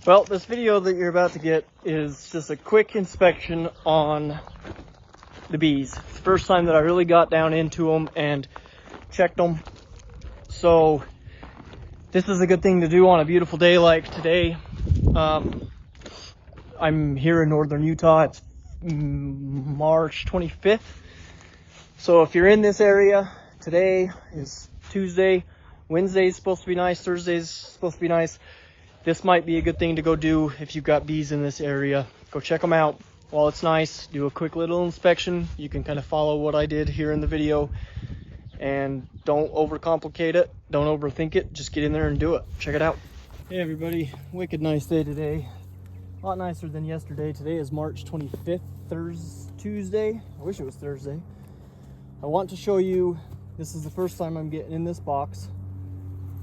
Well, this video that you're about to get is just a quick inspection on the bees. It's the first time that I really got down into them and checked them. So this is a good thing to do on a beautiful day like today. I'm here in northern Utah. It's March 25th. So if you're in this area, today is Tuesday. Wednesday's supposed to be nice. Thursday's supposed to be nice. This might be a good thing to go do if you've got bees in this area. Go check them out while it's nice. Do a quick little inspection. You can kind of follow what I did here in the video. And don't overcomplicate it. Don't overthink it. Just get in there and do it. Check it out. Hey everybody, wicked nice day today. A lot nicer than yesterday. Today is March 25th, Tuesday. I wish it was Thursday. I want to show you, this is the first time I'm getting in this box.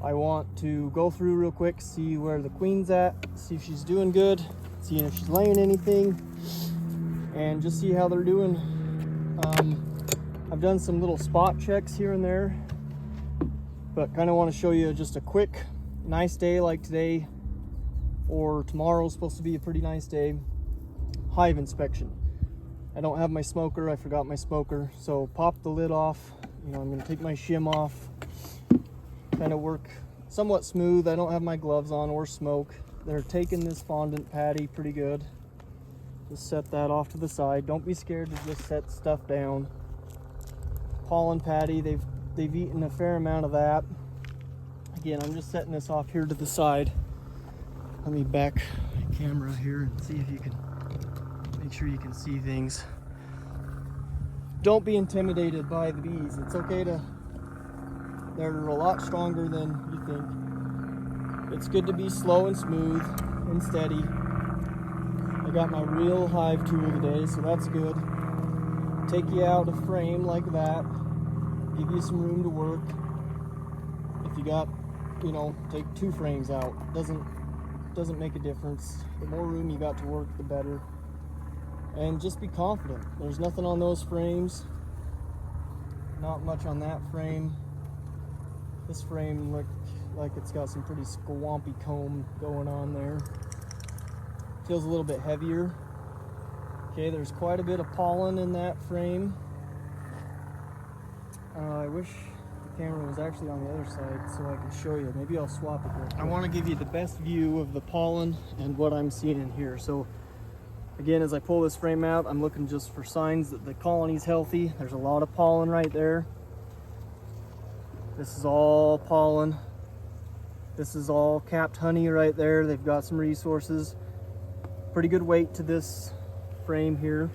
I want to go through real quick, see where the queen's at, see if she's doing good, seeing if she's laying anything, and just see how they're doing. I've done some little spot checks here and there, but kind of want to show you just a quick, nice day like today, or tomorrow's supposed to be a pretty nice day, hive inspection. I don't have my smoker, I forgot my smoker, so pop the lid off. You know, I'm going to take my shim off. Kind of work somewhat smooth. I don't have my gloves on or smoke. They're taking this fondant patty pretty good. Just set that off to the side. Don't be scared to just set stuff down. Pollen patty, they've eaten a fair amount of that. Again, I'm just setting this off here to the side. Let me back my camera here and see if you can make sure you can see things. Don't be intimidated by the bees. It's okay to, they're a lot stronger than you think. It's good to be slow and smooth and steady. I got my real hive tool today, so that's good. Take you out a frame like that, give you some room to work. If you got, you know, take 2 frames out. Doesn't make a difference. The more room you got to work, the better. And just be confident. There's nothing on those frames. Not much on that frame. This frame looks like it's got some pretty swampy comb going on there. Feels a little bit heavier. Okay, there's quite a bit of pollen in that frame. I wish the camera was actually on the other side so I can show you. Maybe I'll swap it real quick. I want to give you the best view of the pollen and what I'm seeing in here. So again, as I pull this frame out, I'm looking just for signs that the colony's healthy. There's a lot of pollen right there. This is all pollen. This is all capped honey right there. They've got some resources. Pretty good weight to this frame here.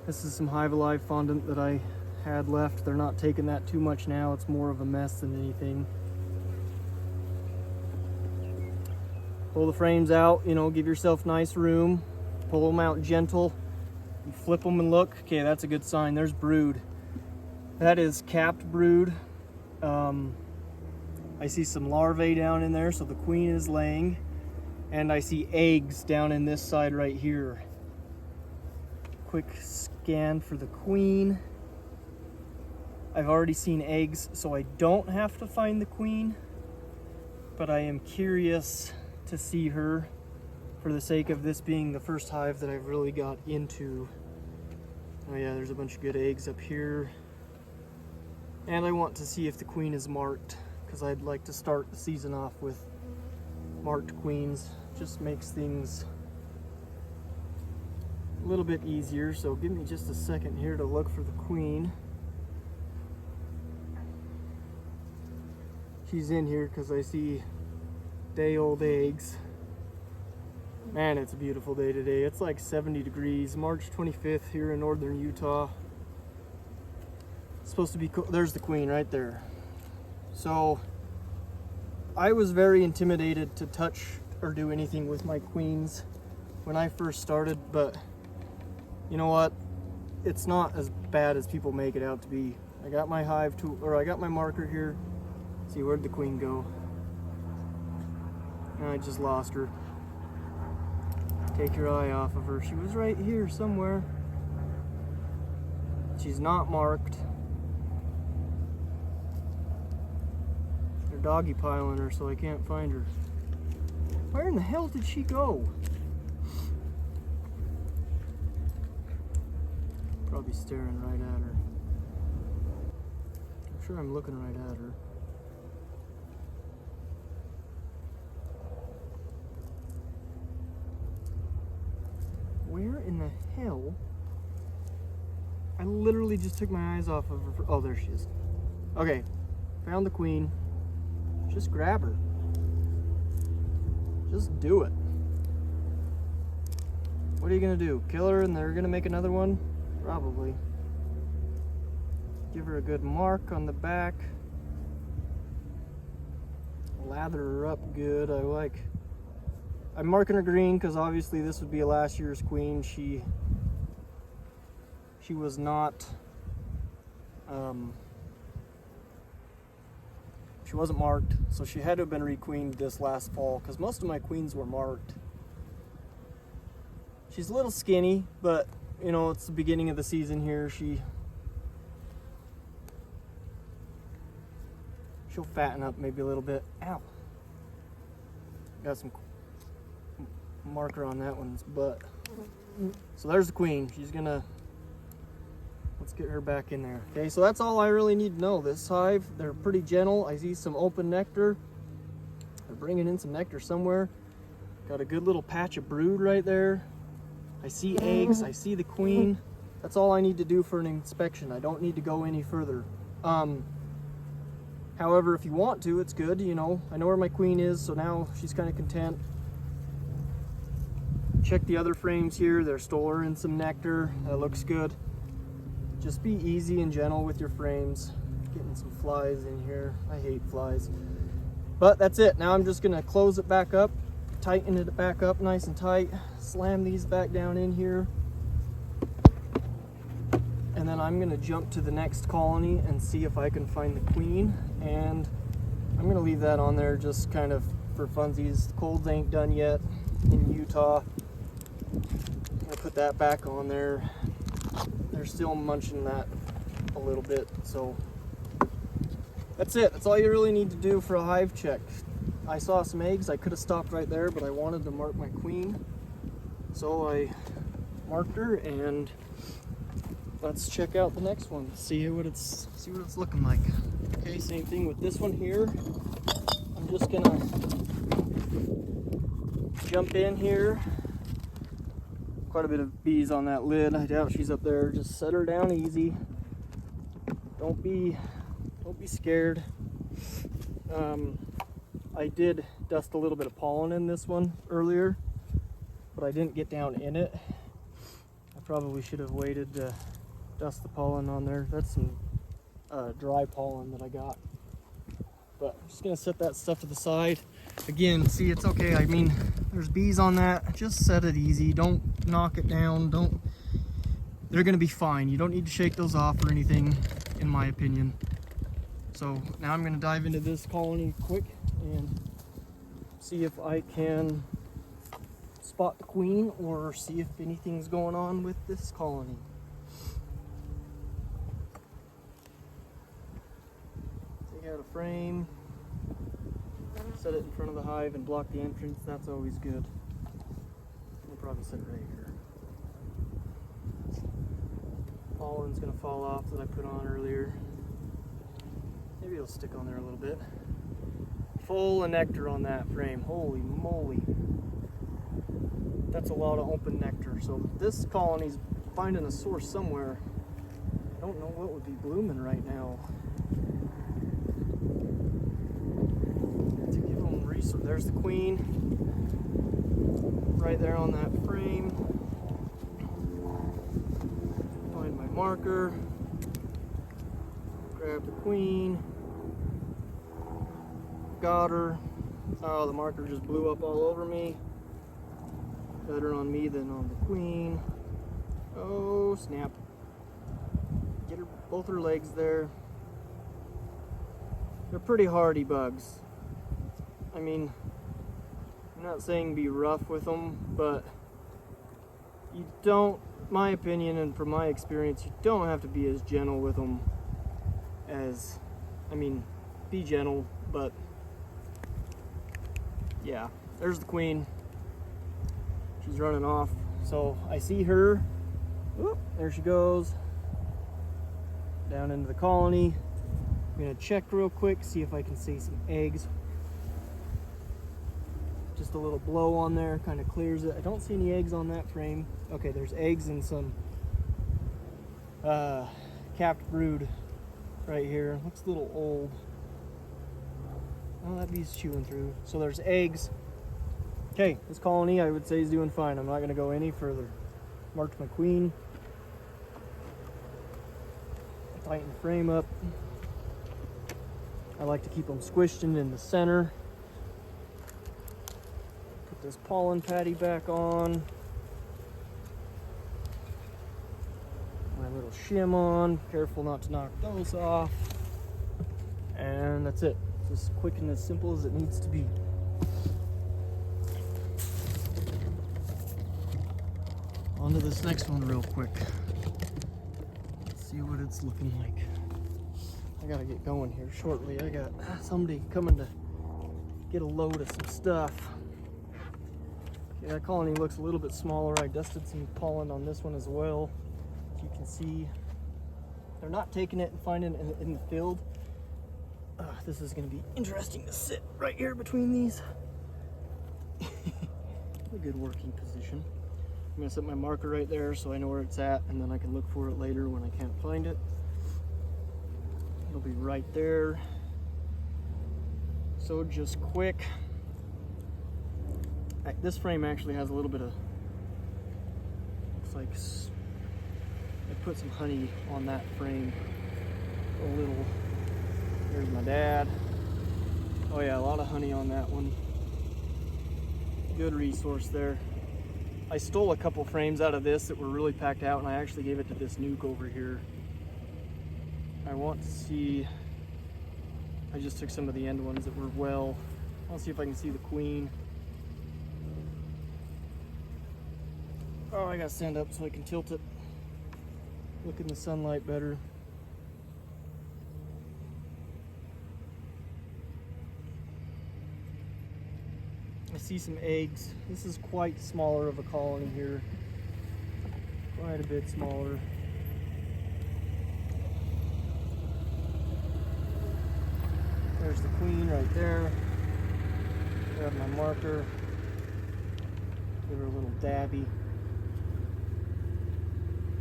This is some Hive Alive fondant that I had left. They're not taking that too much now. It's more of a mess than anything. Pull the frames out, you know, give yourself nice room. Pull them out gentle. You flip them and look. Okay, that's a good sign. There's brood. That is capped brood. I see some larvae down in there, so the queen is laying. And I see eggs down in this side right here. Quick scan for the queen. I've already seen eggs, so I don't have to find the queen, but I am curious to see her for the sake of this being the first hive that I've really got into. Oh yeah, there's a bunch of good eggs up here. And I want to see if the queen is marked, because I'd like to start the season off with marked queens. Just makes things a little bit easier. So give me just a second here to look for the queen. She's in here because I see day-old eggs. Man, it's a beautiful day today. It's like 70 degrees, March 25th here in northern Utah. It's supposed to be cool. There's the queen right there. So I was very intimidated to touch or do anything with my queens when I first started, but you know what? It's not as bad as people make it out to be. I got my hive tool, or I got my marker here. See, where'd the queen go? I just lost her. Take your eye off of her. She was right here somewhere. She's not marked. They're doggy piling her, so I can't find her. Where in the hell did she go? Probably staring right at her. I'm sure I'm looking right at her. Where in the hell? I literally just took my eyes off of her. Oh, there she is. Okay, found the queen. Just grab her. Just do it. What are you gonna do? Kill her and they're gonna make another one? Probably. Give her a good mark on the back. Lather her up good. I'm marking her green because obviously this would be a last year's queen. She was not, she wasn't marked, so she had to have been requeened this last fall because most of my queens were marked. She's a little skinny, but you know, it's the beginning of the season here. She'll fatten up maybe a little bit. Ow. Got some marker on that one's butt. So there's the queen. She's gonna, let's get her back in there. Okay, so that's all I really need to know. This hive, they're pretty gentle. I see some open nectar. They're bringing in some nectar somewhere. Got a good little patch of brood right there. I see eggs, I see the queen. That's all I need to do for an inspection. I don't need to go any further. However, if you want to, it's good, you know. I know where my queen is, so now she's kind of content. Check the other frames here. They're storing some nectar. That looks good. Just be easy and gentle with your frames. Getting some flies in here. I hate flies. But that's it. Now I'm just gonna close it back up, tighten it back up nice and tight, slam these back down in here. And then I'm gonna jump to the next colony and see if I can find the queen. And I'm gonna leave that on there just kind of for funsies. The colds ain't done yet in Utah. I'm gonna put that back on there. They're still munching that a little bit, so that's it. That's all you really need to do for a hive check. I saw some eggs. I could have stopped right there, but I wanted to mark my queen, so I marked her. And let's check out the next one. See what it's looking like. Okay, same thing with this one here. I'm just gonna jump in here. Quite a bit of bees on that lid. I doubt she's up there. Just set her down easy. Don't be scared. I did dust a little bit of pollen in this one earlier, but I didn't get down in it. I probably should have waited to dust the pollen on there. That's some dry pollen that I got. But I'm just gonna set that stuff to the side. Again, see, it's okay. I mean, there's bees on that. Just set it easy. Don't knock it down. They're gonna be fine. You don't need to shake those off or anything, in my opinion. So now I'm gonna dive into this colony quick and see if I can spot the queen or see if anything's going on with this colony. Take out a frame, set it in front of the hive and block the entrance. That's always good. We'll probably set it right here. Pollen's gonna fall off that I put on earlier. Maybe it'll stick on there a little bit. Full of nectar on that frame. Holy moly. That's a lot of open nectar. So this colony's finding a source somewhere. I don't know what would be blooming right now. To give them resource. There's the queen. Right there on that frame. Find my marker. Grab the queen. Got her. Oh, the marker just blew up all over me. Better on me than on the queen. Oh, snap. Get her, both her legs there. They're pretty hardy bugs. I mean, I'm not saying be rough with them, but you don't, my opinion and from my experience, you don't have to be as gentle with them as, I mean, be gentle, but Yeah, there's the queen. She's running off. So I see her. Oop, there she goes. Down into the colony. I'm gonna check real quick, see if I can see some eggs. Just a little blow on there kind of clears it. I don't see any eggs on that frame. Okay, there's eggs and some capped brood right here. Looks a little old. Oh, that bee's chewing through. So there's eggs. Okay, this colony I would say is doing fine. I'm not gonna go any further. Marked my queen. Tighten the frame up. I like to keep them squished in the center. Put this pollen patty back on. My little shim on. Careful not to knock those off. And that's it. It's as quick and as simple as it needs to be. On to this next one real quick. Let's see what it's looking like. I gotta get going here shortly. I got somebody coming to get a load of some stuff. Okay, that colony looks a little bit smaller. I dusted some pollen on this one as well. As you can see, they're not taking it and finding it in the field. This is gonna be interesting to sit right here between these. A good working position. I'm gonna set my marker right there so I know where it's at, and then I can look for it later when I can't find it. It'll be right there. So just quick. This frame actually has a little bit of, looks like I put some honey on that frame. A little. There's my dad. Oh yeah, a lot of honey on that one. Good resource there. I stole a couple frames out of this that were really packed out, and I actually gave it to this nuke over here. I want to see, I just took some of the end ones that were well. I'll see if I can see the queen. Oh, I gotta stand up so I can tilt it. Look in the sunlight better. I see some eggs. This is quite smaller of a colony here. Quite a bit smaller. There's the queen right there. Grab my marker. Give her a little dabby.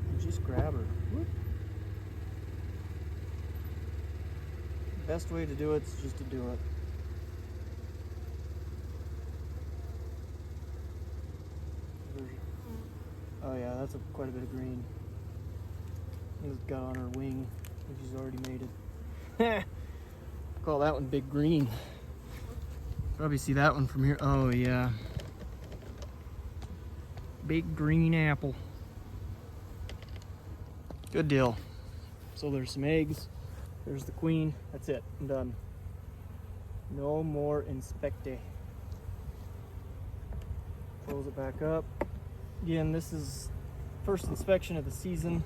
And just grab her. Whoop. The best way to do it is just to do it. Oh yeah, that's quite a bit of green. It's got on her wing, and she's already made it. Call that one big green. Probably see that one from here. Oh yeah. Big green apple. Good deal. So there's some eggs. There's the queen. That's it. I'm done. No more inspecte. Close it back up. Again, this is first inspection of the season.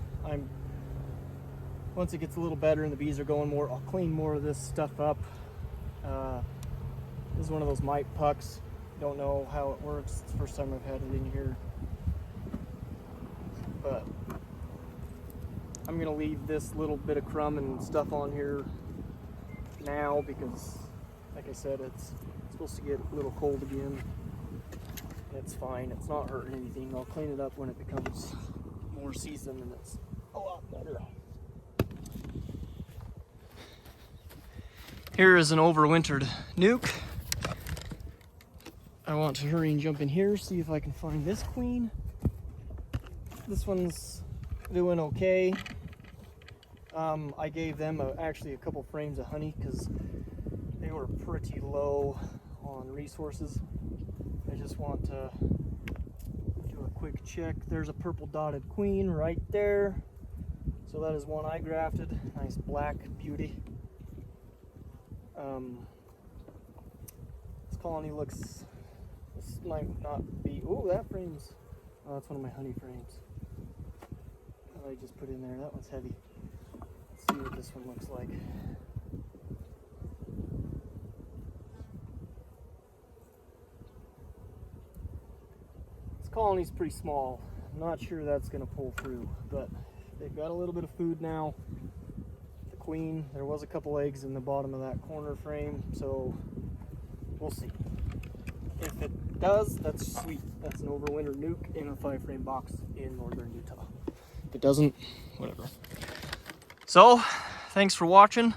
Once it gets a little better and the bees are going more, I'll clean more of this stuff up. This is one of those mite pucks. Don't know how it works. It's the first time I've had it in here. But I'm gonna leave this little bit of crumb and stuff on here now because, like I said, it's supposed to get a little cold again. It's fine, it's not hurting anything. I'll clean it up when it becomes more seasoned and it's a lot better. Here is an overwintered nuke. I want to hurry and jump in here, see if I can find this queen. This one's doing okay. I gave them actually a couple frames of honey because they were pretty low on resources. I just want to do a quick check. There's a purple dotted queen right there. So that is one I grafted. Nice black beauty. This colony looks, this might not be, oh, that frame's, oh, that's one of my honey frames that I just put in there. That one's heavy. Let's see what this one looks like. colony's pretty small. I'm not sure that's gonna pull through, but they've got a little bit of food now. The queen, there was a couple eggs in the bottom of that corner frame, so we'll see. If it does, that's sweet. That's an overwinter nuke in a 5-frame box in northern Utah. If it doesn't, whatever. So, thanks for watching.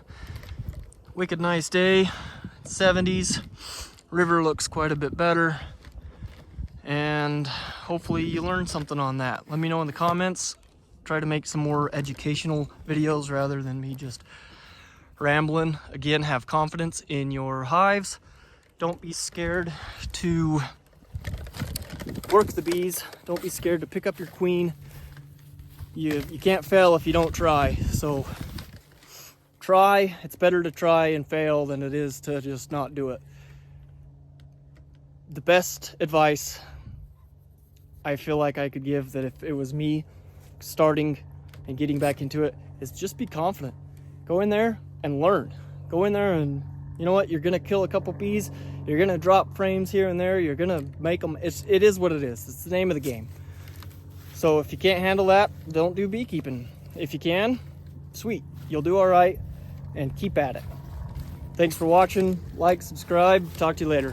Wicked nice day, 70s. River looks quite a bit better. And hopefully you learned something on that. Let me know in the comments. Try to make some more educational videos rather than me just rambling. Again, have confidence in your hives. Don't be scared to work the bees. Don't be scared to pick up your queen. You can't fail if you don't try. So try. It's better to try and fail than it is to just not do it. The best advice I feel like I could give, that if it was me starting and getting back into it, is just be confident. Go in there and learn. Go in there and, you know what, you're gonna kill a couple bees, you're gonna drop frames here and there, you're gonna make them, it is what it is. It's the name of the game. So if you can't handle that, don't do beekeeping. If you can, sweet, you'll do all right, and keep at it. Thanks for watching. Like, subscribe, talk to you later.